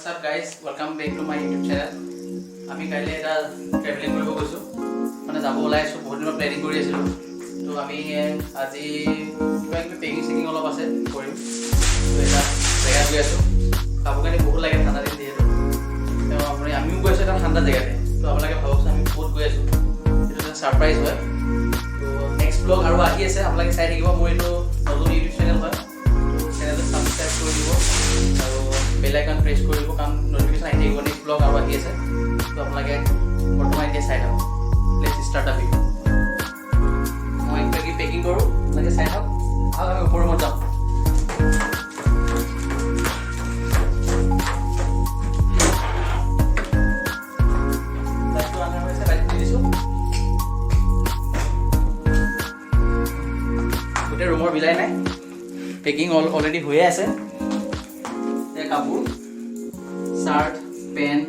What's up guys, welcome back to my YouTube channel. আমি কাইলে এটা ট্ৰেভেলিং কৰিব গৈছো মানে যাব ওলাইছো বহুত দিনৰ প্লেনিং কৰি আছিলো তো আমি আজি কিবা কিবি পেকিং চেকিং অলপ আছে কৰিম তো এটা জেগা গৈ আছো কাপোৰ কানি বহুত লাগে ঠাণ্ডা দিন যিহেতু তো আমিও গৈছো এটা ঠাণ্ডা জেগাতে তো আপোনালোকে ভাবকচোন আমি ক'ত গৈ আছো এইটো এটা ছাৰপ্ৰাইজ হয় তো নেক্সট ব্লগ আৰু আহি আছে আপোনালোকে চাই থাকিব মোৰ এইটো নতুন ইউটিউব চেনেল হয় তো চেনেলটো সাবস্ক্ৰাইব কৰি দিব আৰু বেল আইকন প্ৰেছ কৰি দিব কাৰণ নটিফিকেশ্যন আহি থাকিব নেক্সট ব্লগ আৰু আহি আছে তো আপোনালোকে বৰ্তমান এতিয়া চাই থাকক লেটছ ষ্টাৰ্ট দ্য ভিডিঅ' মই কিবাকিবি পেকিং কৰোঁ আপোনালোকে চাই থাকক আৰু আমি ওপৰৰ ৰুমত যাওঁ লাইটটো আন্ধাৰ হৈছে লাইট দি দিছোঁ গোটেই ৰুমৰ বিলাই নাই পেকিং অলৰেডি হৈয়ে আছে কাপোৰ চাৰ্ট পেণ্ট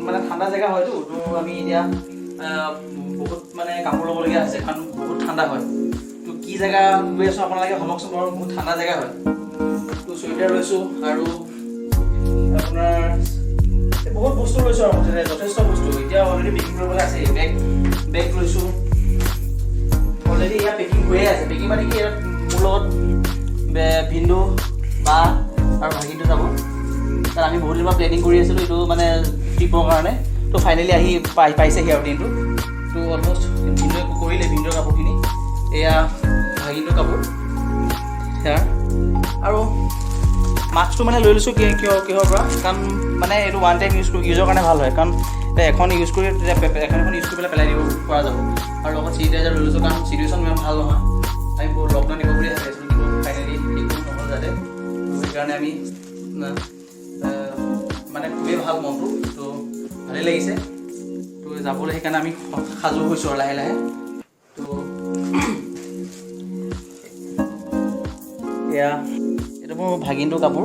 মানে ঠাণ্ডা জেগা হয়তো তো আমি এতিয়া বহুত মানে কাপোৰ ল'বলগীয়া হৈছে কাৰণ বহুত ঠাণ্ডা হয় তো কি জেগা গৈ আছোঁ আপোনালোকে ভাবকচোন বাৰু বহুত ঠাণ্ডা জেগা হয় তো চুৱেটাৰ লৈছোঁ আৰু আপোনাৰ বহুত বস্তু লৈছোঁ আৰু যথেষ্ট বস্তু এতিয়া অলৰেডি পেকিং কৰিবলৈ আছে বেগ লৈছোঁ অলৰেডি ইয়াত পেকিং হৈয়ে আছে পেকিং মানে কি মোৰ লগত ভিন্দু বা আৰু ভাগিনটো যাব কাৰণ আমি বহুত দিনৰ পৰা প্লেনিং কৰি আছিলোঁ এইটো মানে ট্ৰিপৰ কাৰণে তো ফাইনেলি আহি পাইছেহি আৰু দিনটো তো অলমষ্ট ভিন্দুৱে কৰিলে ভিন্দুৰ কাপোৰখিনি এয়া ভাগিনটোৰ কাপোৰ সেয়া আৰু মাস্কটো মানে লৈ লৈছোঁ কিহৰ পৰা কাৰণ মানে এইটো ওৱান টাইম ইউজৰ কাৰণে ভাল হয় কাৰণ এখন ইউজ কৰি তেতিয়া এখন ইউজ কৰি পেলাই দিব পৰা যাব আৰু লগত চেনিটাইজাৰ লৈ লৈছোঁ কাৰণ চিটুৱেশ্যন ইমান ভাল নহয় আমি লকডাউন দিব বুলি ভাবি আছিলোঁ কিন্তু ফাইনেলি একো নহ'ল যাতে সেইকাৰণে আমি মানে খুবেই ভাল মনটো তো ভালেই লাগিছে তো যাবলৈ সেইকাৰণে আমি সাজু হৈছোঁ আৰু লাহে লাহে তো এয়া এইটো মোৰ ভাগিনটোৰ কাপোৰ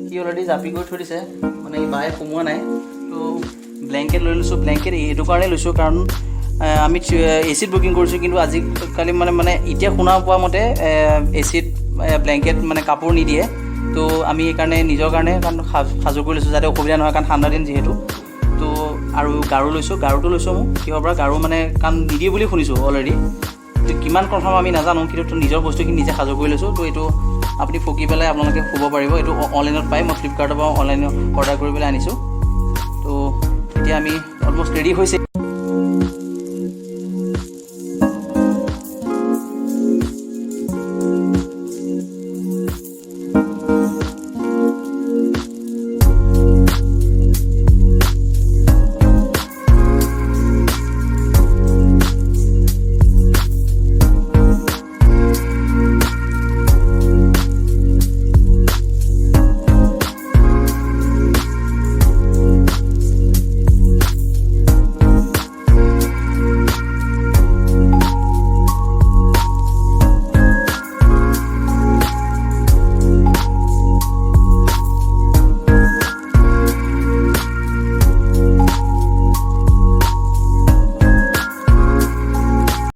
সি অলৰেডি জাপি কৰি থৈ দিছে মানে এই বায়ে সোমোৱা নাই তো ব্লেংকেট লৈ লৈছোঁ ব্লেংকেট এইটো কাৰণেই লৈছোঁ কাৰণ আমি এচিত বুকিং কৰিছোঁ কিন্তু আজিকালি মানে এতিয়া শুনা পোৱা মতে এচিত ব্লেংকেট মানে কাপোৰ নিদিয়ে তো আমি সেইকাৰণে নিজৰ কাৰণে কাৰণ সাজু কৰি লৈছোঁ যাতে অসুবিধা নহয় কাৰণ ঠাণ্ডা দিন যিহেতু তো আৰু গাৰু লৈছোঁ গাৰুটো লৈছোঁ মোক কিহৰ পৰা গাৰু মানে কাৰণ নিদিয়ে বুলি শুনিছোঁ অলৰেডি তো কিমান কনফাৰ্ম আমি নাজানো কিন্তু নিজৰ বস্তুখিনি নিজে সাজু কৰি লৈছোঁ তো এইটো আপুনি ফুকি পেলাই আপোনালোকে শুব পাৰিব এইটো অনলাইনত পায় মই ফ্লিপকাৰ্টৰ পৰা অনলাইনত অৰ্ডাৰ কৰি পেলাই আনিছোঁ তো এতিয়া আমি অলমষ্ট ৰেডি হৈছে